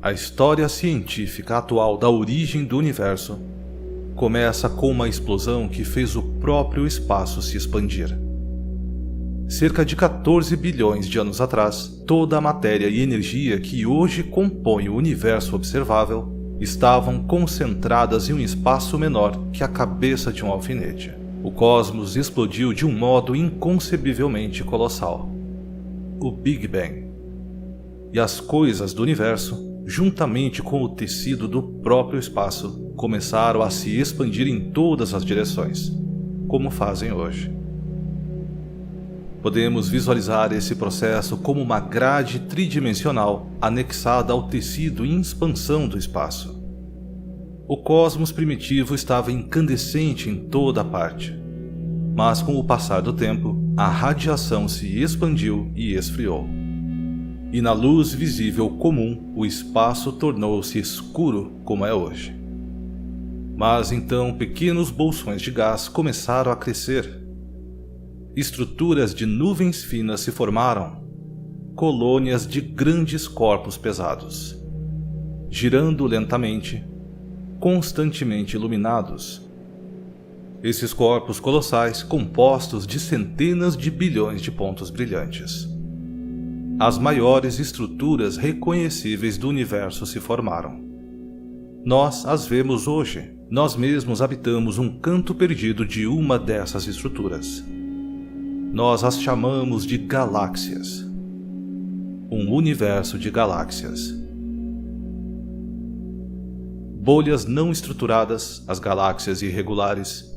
A história científica atual da origem do universo começa com uma explosão que fez o próprio espaço se expandir. Cerca de 14 bilhões de anos atrás, toda a matéria e energia que hoje compõe o universo observável estavam concentradas em um espaço menor que a cabeça de um alfinete. O cosmos explodiu de um modo inconcebivelmente colossal. O Big Bang. E as coisas do universo, juntamente com o tecido do próprio espaço, começaram a se expandir em todas as direções, como fazem hoje. Podemos visualizar esse processo como uma grade tridimensional anexada ao tecido em expansão do espaço. O cosmos primitivo estava incandescente em toda parte, mas com o passar do tempo, a radiação se expandiu e esfriou. E na luz visível comum, o espaço tornou-se escuro como é hoje. Mas então pequenos bolsões de gás começaram a crescer. Estruturas de nuvens finas se formaram, colônias de grandes corpos pesados, girando lentamente, constantemente iluminados. Esses corpos colossais compostos de centenas de bilhões de pontos brilhantes. As maiores estruturas reconhecíveis do universo se formaram. Nós as vemos hoje. Nós mesmos habitamos um canto perdido de uma dessas estruturas. Nós as chamamos de galáxias. Um universo de galáxias. Bolhas não estruturadas, as galáxias irregulares.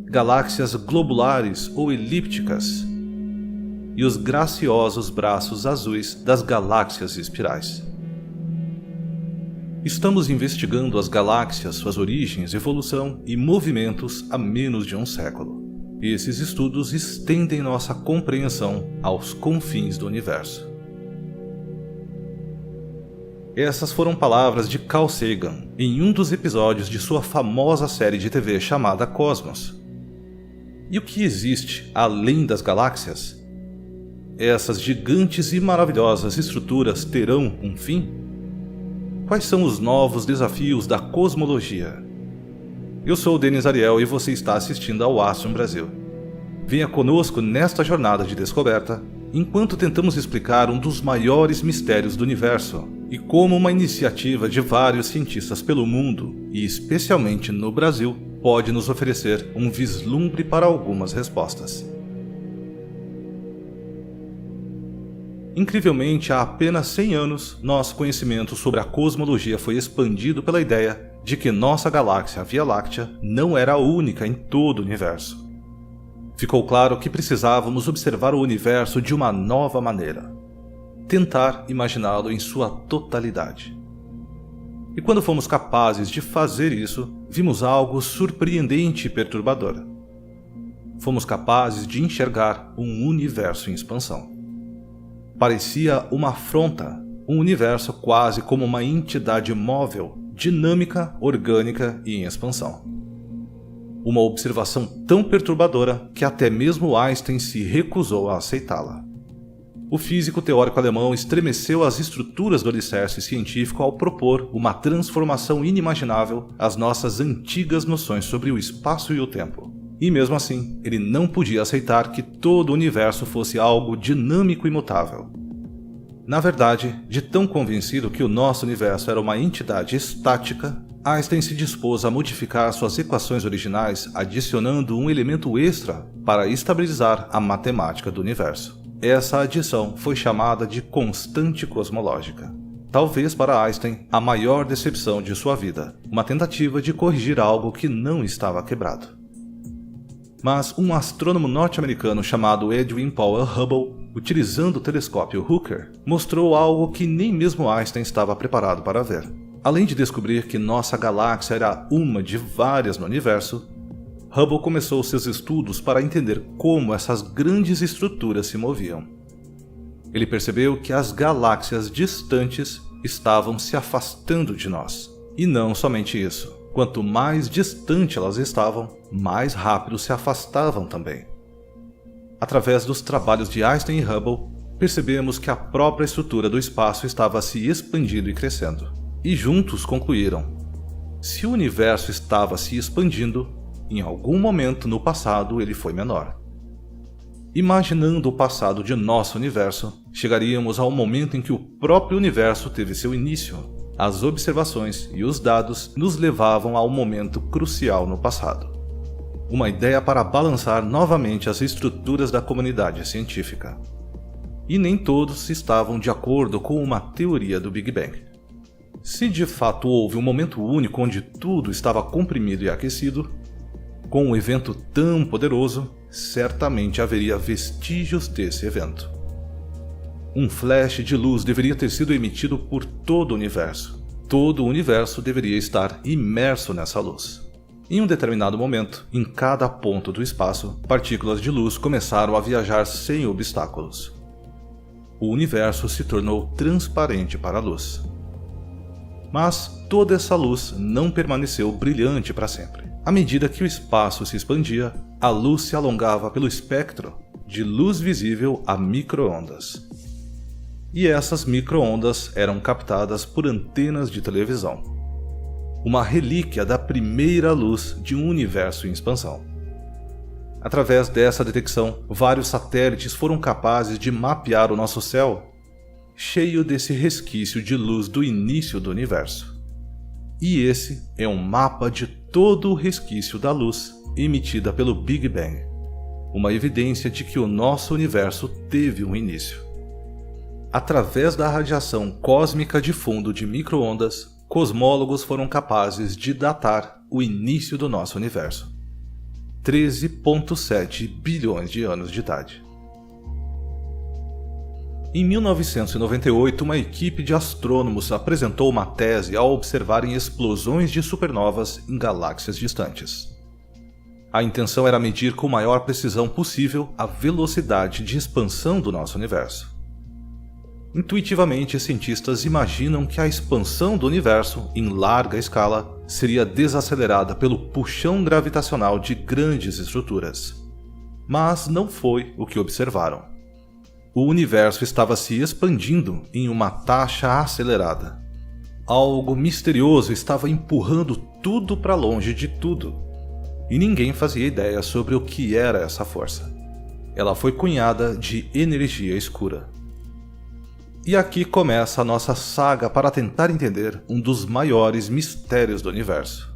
Galáxias globulares ou elípticas. E os graciosos braços azuis das galáxias espirais. Estamos investigando as galáxias, suas origens, evolução e movimentos há menos de um século. Esses estudos estendem nossa compreensão aos confins do universo. Essas foram palavras de Carl Sagan em um dos episódios de sua famosa série de TV chamada Cosmos. E o que existe além das galáxias? Essas gigantes e maravilhosas estruturas terão um fim? Quais são os novos desafios da cosmologia? Eu sou o Denis Ariel e você está assistindo ao Astrum Brasil. Venha conosco nesta jornada de descoberta, enquanto tentamos explicar um dos maiores mistérios do universo e como uma iniciativa de vários cientistas pelo mundo, e especialmente no Brasil, pode nos oferecer um vislumbre para algumas respostas. Incrivelmente, há apenas 100 anos, nosso conhecimento sobre a cosmologia foi expandido pela ideia de que nossa galáxia, a Via Láctea, não era a única em todo o universo. Ficou claro que precisávamos observar o universo de uma nova maneira. Tentar imaginá-lo em sua totalidade. E quando fomos capazes de fazer isso, vimos algo surpreendente e perturbador. Fomos capazes de enxergar um universo em expansão. Parecia uma afronta, um universo quase como uma entidade móvel, dinâmica, orgânica e em expansão. Uma observação tão perturbadora que até mesmo Einstein se recusou a aceitá-la. O físico teórico alemão estremeceu as estruturas do alicerce científico ao propor uma transformação inimaginável às nossas antigas noções sobre o espaço e o tempo. E mesmo assim, ele não podia aceitar que todo o universo fosse algo dinâmico e mutável. Na verdade, de tão convencido que o nosso universo era uma entidade estática, Einstein se dispôs a modificar suas equações originais adicionando um elemento extra para estabilizar a matemática do universo. Essa adição foi chamada de constante cosmológica. Talvez para Einstein a maior decepção de sua vida, uma tentativa de corrigir algo que não estava quebrado. Mas um astrônomo norte-americano chamado Edwin Powell Hubble, utilizando o telescópio Hooker, mostrou algo que nem mesmo Einstein estava preparado para ver. Além de descobrir que nossa galáxia era uma de várias no universo, Hubble começou seus estudos para entender como essas grandes estruturas se moviam. Ele percebeu que as galáxias distantes estavam se afastando de nós. E não somente isso. Quanto mais distante elas estavam, mais rápido se afastavam também. Através dos trabalhos de Einstein e Hubble, percebemos que a própria estrutura do espaço estava se expandindo e crescendo. E juntos concluíram: se o universo estava se expandindo, em algum momento no passado ele foi menor. Imaginando o passado de nosso universo, chegaríamos ao momento em que o próprio universo teve seu início. As observações e os dados nos levavam ao momento crucial no passado. Uma ideia para balançar novamente as estruturas da comunidade científica. E nem todos estavam de acordo com uma teoria do Big Bang. Se de fato houve um momento único onde tudo estava comprimido e aquecido, com um evento tão poderoso, certamente haveria vestígios desse evento. Um flash de luz deveria ter sido emitido por todo o universo. Todo o universo deveria estar imerso nessa luz. Em um determinado momento, em cada ponto do espaço, partículas de luz começaram a viajar sem obstáculos. O universo se tornou transparente para a luz. Mas toda essa luz não permaneceu brilhante para sempre. À medida que o espaço se expandia, a luz se alongava pelo espectro, de luz visível a micro-ondas. E essas micro-ondas eram captadas por antenas de televisão. Uma relíquia da primeira luz de um universo em expansão. Através dessa detecção, vários satélites foram capazes de mapear o nosso céu, cheio desse resquício de luz do início do universo. E esse é um mapa de todo o resquício da luz emitida pelo Big Bang, uma evidência de que o nosso universo teve um início. Através da radiação cósmica de fundo de micro-ondas, cosmólogos foram capazes de datar o início do nosso universo. 13,7 bilhões de anos de idade. Em 1998, uma equipe de astrônomos apresentou uma tese ao observarem explosões de supernovas em galáxias distantes. A intenção era medir com maior precisão possível a velocidade de expansão do nosso universo. Intuitivamente, cientistas imaginam que a expansão do universo, em larga escala, seria desacelerada pelo puxão gravitacional de grandes estruturas. Mas não foi o que observaram. O universo estava se expandindo em uma taxa acelerada. Algo misterioso estava empurrando tudo para longe de tudo. E ninguém fazia ideia sobre o que era essa força. Ela foi cunhada de energia escura. E aqui começa a nossa saga para tentar entender um dos maiores mistérios do universo.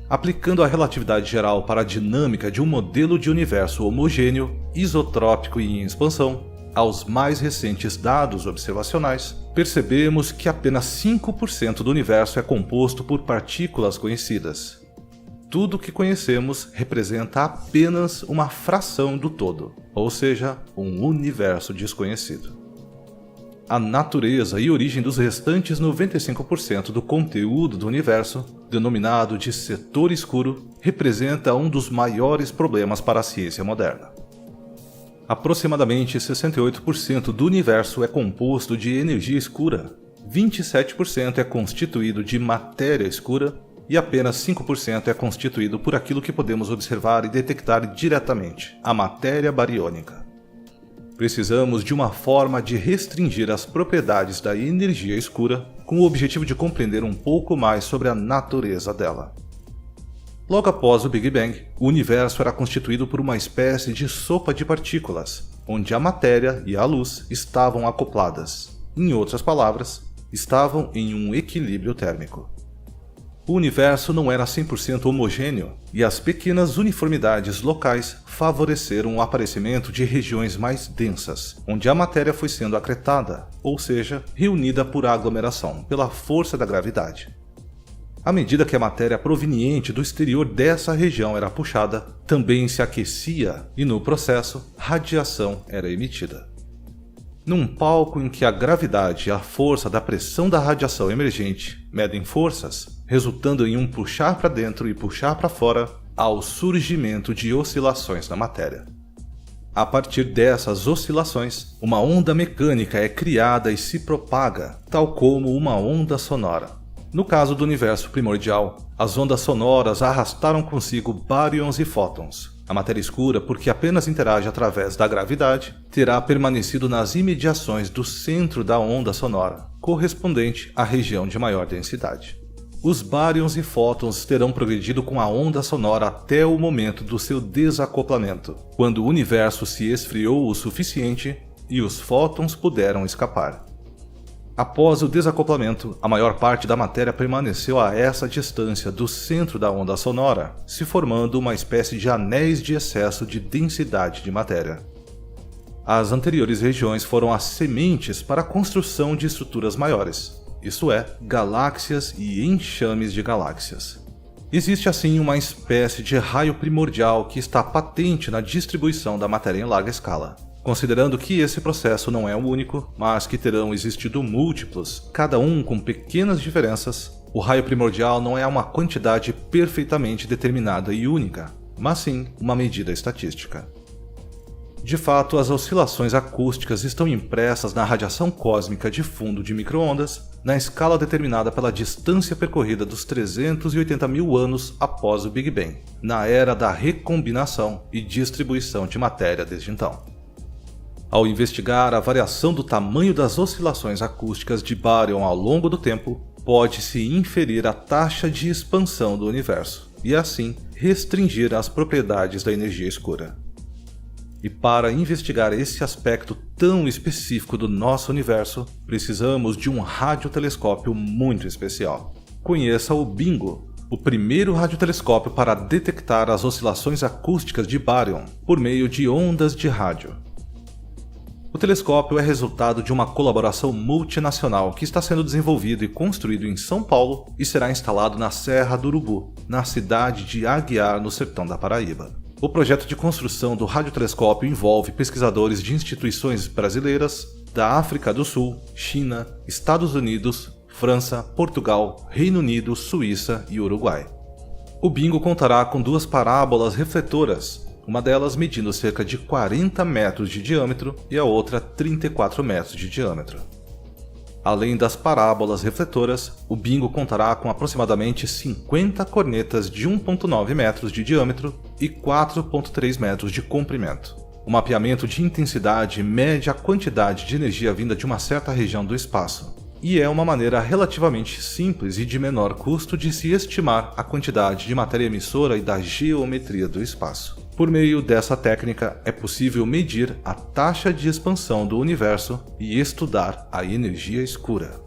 Aplicando a relatividade geral para a dinâmica de um modelo de universo homogêneo, isotrópico e em expansão, aos mais recentes dados observacionais, percebemos que apenas 5% do universo é composto por partículas conhecidas. Tudo o que conhecemos representa apenas uma fração do todo, ou seja, um universo desconhecido. A natureza e origem dos restantes 95% do conteúdo do universo, denominado de setor escuro, representa um dos maiores problemas para a ciência moderna. Aproximadamente 68% do universo é composto de energia escura, 27% é constituído de matéria escura e apenas 5% é constituído por aquilo que podemos observar e detectar diretamente, a matéria bariônica. Precisamos de uma forma de restringir as propriedades da energia escura com o objetivo de compreender um pouco mais sobre a natureza dela. Logo após o Big Bang, o universo era constituído por uma espécie de sopa de partículas, onde a matéria e a luz estavam acopladas. Em outras palavras, estavam em um equilíbrio térmico. O universo não era 100% homogêneo, e as pequenas uniformidades locais favoreceram o aparecimento de regiões mais densas, onde a matéria foi sendo acretada, ou seja, reunida por aglomeração, pela força da gravidade. À medida que a matéria proveniente do exterior dessa região era puxada, também se aquecia e, no processo, radiação era emitida. Num palco em que a gravidade e a força da pressão da radiação emergente medem forças, resultando em um puxar para dentro e puxar para fora, há o surgimento de oscilações na matéria. A partir dessas oscilações, uma onda mecânica é criada e se propaga, tal como uma onda sonora. No caso do universo primordial, as ondas sonoras arrastaram consigo baryons e fótons, A matéria escura, porque apenas interage através da gravidade, terá permanecido nas imediações do centro da onda sonora, correspondente à região de maior densidade. Os bárions e fótons terão progredido com a onda sonora até o momento do seu desacoplamento, quando o universo se esfriou o suficiente e os fótons puderam escapar. Após o desacoplamento, a maior parte da matéria permaneceu a essa distância do centro da onda sonora, se formando uma espécie de anéis de excesso de densidade de matéria. As anteriores regiões foram as sementes para a construção de estruturas maiores, isto é, galáxias e enxames de galáxias. Existe assim uma espécie de raio primordial que está patente na distribuição da matéria em larga escala. Considerando que esse processo não é o único, mas que terão existido múltiplos, cada um com pequenas diferenças, o raio primordial não é uma quantidade perfeitamente determinada e única, mas sim uma medida estatística. De fato, as oscilações acústicas estão impressas na radiação cósmica de fundo de micro-ondas, na escala determinada pela distância percorrida dos 380 mil anos após o Big Bang, na era da recombinação e distribuição de matéria desde então. Ao investigar a variação do tamanho das oscilações acústicas de bárion ao longo do tempo, pode-se inferir a taxa de expansão do universo, e assim restringir as propriedades da energia escura. E para investigar esse aspecto tão específico do nosso universo, precisamos de um radiotelescópio muito especial. Conheça o BINGO, o primeiro radiotelescópio para detectar as oscilações acústicas de bárion por meio de ondas de rádio. O telescópio é resultado de uma colaboração multinacional que está sendo desenvolvido e construído em São Paulo e será instalado na Serra do Urubu, na cidade de Aguiar, no sertão da Paraíba. O projeto de construção do radiotelescópio envolve pesquisadores de instituições brasileiras, da África do Sul, China, Estados Unidos, França, Portugal, Reino Unido, Suíça e Uruguai. O BINGO contará com 2 parábolas refletoras, uma delas medindo cerca de 40 metros de diâmetro e a outra 34 metros de diâmetro. Além das parábolas refletoras, o BINGO contará com aproximadamente 50 cornetas de 1,9 metros de diâmetro e 4,3 metros de comprimento. O mapeamento de intensidade mede a quantidade de energia vinda de uma certa região do espaço, e é uma maneira relativamente simples e de menor custo de se estimar a quantidade de matéria emissora e da geometria do espaço. Por meio dessa técnica, é possível medir a taxa de expansão do universo e estudar a energia escura.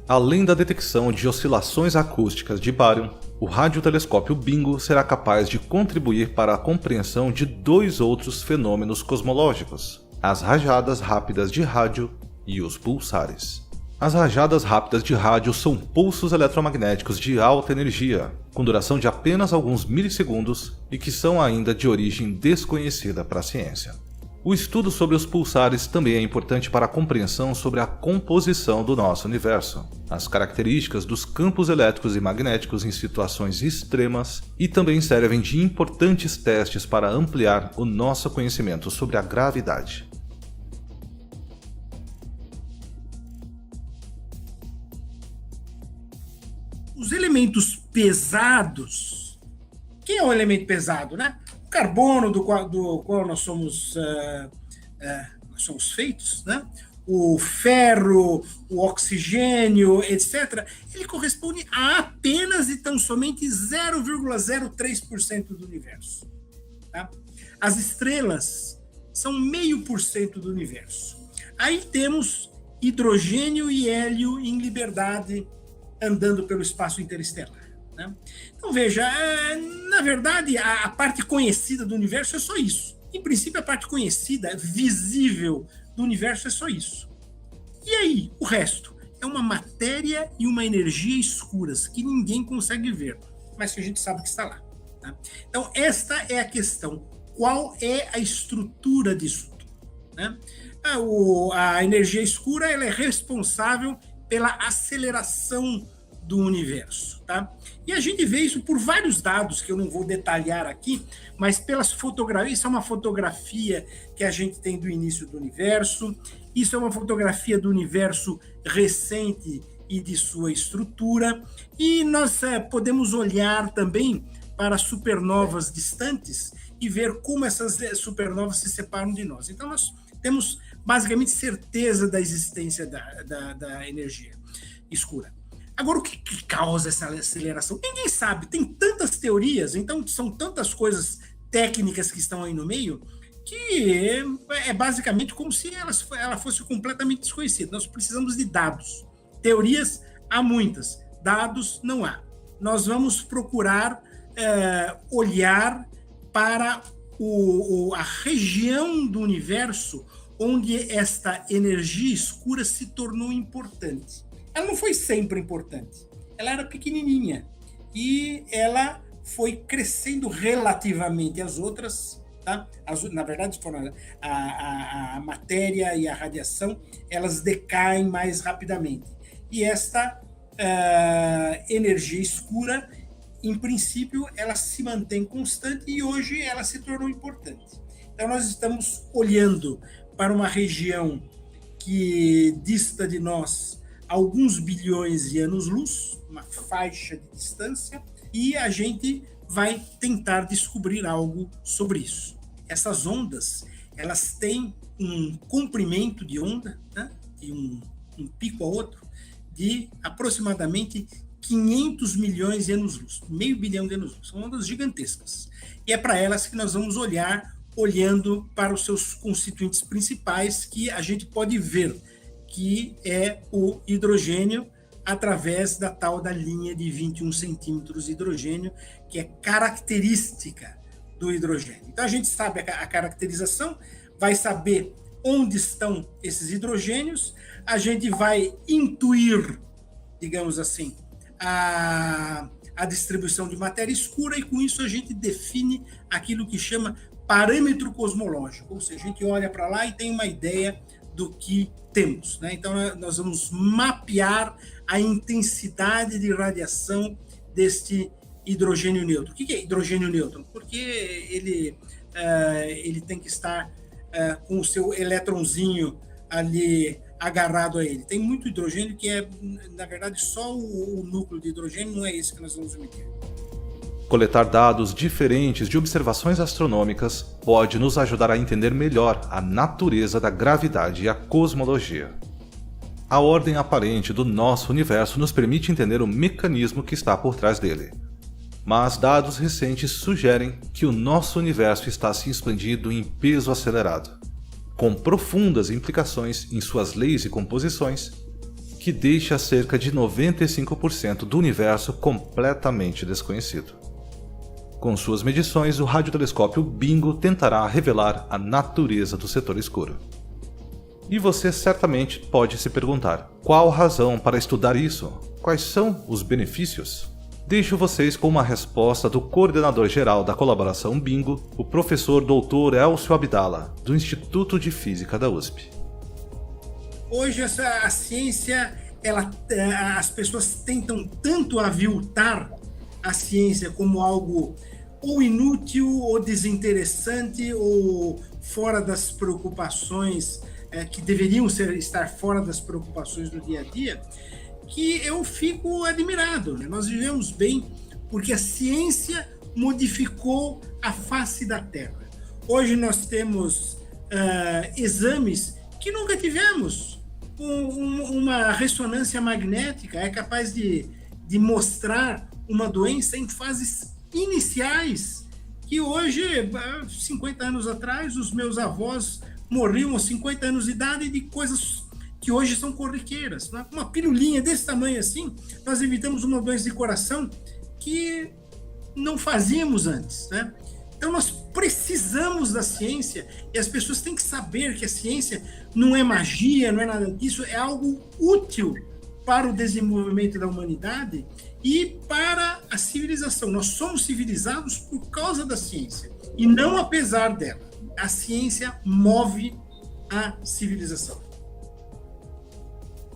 Além da detecção de oscilações acústicas de bárion, o radiotelescópio BINGO será capaz de contribuir para a compreensão de 2 outros fenômenos cosmológicos: as rajadas rápidas de rádio e os pulsares. As rajadas rápidas de rádio são pulsos eletromagnéticos de alta energia, com duração de apenas alguns milissegundos e que são ainda de origem desconhecida para a ciência. O estudo sobre os pulsares também é importante para a compreensão sobre a composição do nosso universo, as características dos campos elétricos e magnéticos em situações extremas e também servem de importantes testes para ampliar o nosso conhecimento sobre a gravidade. Os elementos pesados, quem é o elemento pesado, né? O carbono do qual nós somos feitos, né? O ferro, o oxigênio, etc., ele corresponde a apenas e tão somente 0,03% do universo. Tá? As estrelas são 0,5% do universo. Aí temos hidrogênio e hélio em liberdade andando pelo espaço interestelar. Né? Então, veja, na verdade, a parte conhecida do universo é só isso. Em princípio, a parte conhecida, visível do universo é só isso. E aí, o resto? É uma matéria e uma energia escuras que ninguém consegue ver, mas que a gente sabe que está lá. Tá? Então, esta é a questão. Qual é a estrutura disso tudo? Né? A energia escura ela é responsável pela aceleração do universo, tá? E a gente vê isso por vários dados que eu não vou detalhar aqui, mas pelas fotografias. Isso é uma fotografia que a gente tem do início do universo, isso é uma fotografia do universo recente e de sua estrutura, e nós podemos olhar também para supernovas distantes e ver como essas supernovas se separam de nós. Então, nós temos basicamente certeza da existência da energia escura. Agora, o que causa essa aceleração? Ninguém sabe, tem tantas teorias, então são tantas coisas técnicas que estão aí no meio, que é basicamente como se ela fosse completamente desconhecida. Nós precisamos de dados. Teorias há muitas, dados não há. Nós vamos procurar olhar para a região do universo onde esta energia escura se tornou importante. Ela não foi sempre importante, ela era pequenininha e ela foi crescendo relativamente às outras, tá? Na verdade, a matéria e a radiação, elas decaem mais rapidamente. E esta energia escura, em princípio, ela se mantém constante e hoje ela se tornou importante. Então, nós estamos olhando para uma região que dista de nós alguns bilhões de anos-luz, uma faixa de distância, e a gente vai tentar descobrir algo sobre isso. Essas ondas, elas têm um comprimento de onda, né, de um pico a outro, de aproximadamente 500 milhões de anos-luz, meio bilhão de anos-luz. São ondas gigantescas. E é para elas que nós vamos olhando para os seus constituintes principais, que a gente pode ver, que é o hidrogênio, através da tal da linha de 21 centímetros de hidrogênio, que é característica do hidrogênio. Então, a gente sabe a caracterização, vai saber onde estão esses hidrogênios, a gente vai intuir, digamos assim, a distribuição de matéria escura, e com isso a gente define aquilo que chama parâmetro cosmológico, ou seja, a gente olha para lá e tem uma ideia do que temos, né? Então, nós vamos mapear a intensidade de radiação deste hidrogênio nêutron. O que é hidrogênio nêutron? Porque ele tem que estar com o seu elétronzinho ali agarrado a ele. Tem muito hidrogênio que é, na verdade, só o núcleo de hidrogênio, não é esse que nós vamos medir. Coletar dados diferentes de observações astronômicas pode nos ajudar a entender melhor a natureza da gravidade e a cosmologia. A ordem aparente do nosso universo nos permite entender o mecanismo que está por trás dele. Mas dados recentes sugerem que o nosso universo está se expandindo em peso acelerado, com profundas implicações em suas leis e composições, que deixa cerca de 95% do universo completamente desconhecido. Com suas medições, o radiotelescópio Bingo tentará revelar a natureza do setor escuro. E você certamente pode se perguntar, qual a razão para estudar isso? Quais são os benefícios? Deixo vocês com uma resposta do coordenador-geral da colaboração Bingo, o professor Dr. Elcio Abdala, do Instituto de Física da USP. Hoje a ciência, as pessoas tentam tanto aviltar a ciência como algo ou inútil, ou desinteressante, ou fora das preocupações, que deveriam estar fora das preocupações do dia a dia, que eu fico admirado, né? Nós vivemos bem porque a ciência modificou a face da Terra. Hoje nós temos exames que nunca tivemos. Uma ressonância magnética é capaz de mostrar uma doença em fases iniciais, que hoje, 50 anos atrás, os meus avós morriam aos 50 anos de idade de coisas que hoje são corriqueiras. Uma pirulinha desse tamanho assim, nós evitamos uma doença de coração que não fazíamos antes, né? Então nós precisamos da ciência, e as pessoas têm que saber que a ciência não é magia, não é nada disso, é algo útil para o desenvolvimento da humanidade e para a civilização. Nós somos civilizados por causa da ciência e não apesar dela. A ciência move a civilização.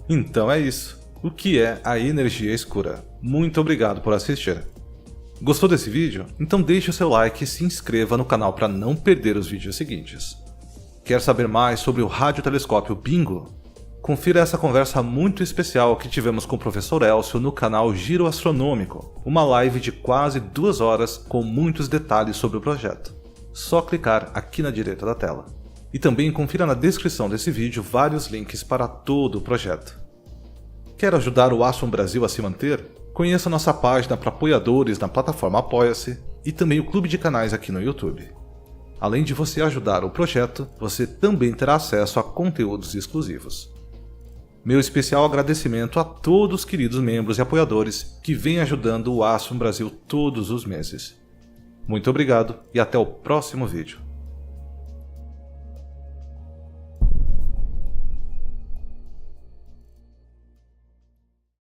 Então é isso. O que é a energia escura? Muito obrigado por assistir. Gostou desse vídeo? Então deixe o seu like e se inscreva no canal para não perder os vídeos seguintes. Quer saber mais sobre o radiotelescópio Bingo? Confira essa conversa muito especial que tivemos com o professor Elcio no canal Giro Astronômico, uma live de quase 2 horas com muitos detalhes sobre o projeto. Só clicar aqui na direita da tela. E também confira na descrição desse vídeo vários links para todo o projeto. Quer ajudar o Astron Brasil a se manter? Conheça nossa página para apoiadores na plataforma Apoia-se e também o clube de canais aqui no YouTube. Além de você ajudar o projeto, você também terá acesso a conteúdos exclusivos. Meu especial agradecimento a todos os queridos membros e apoiadores que vêm ajudando o Astron Brasil todos os meses. Muito obrigado e até o próximo vídeo.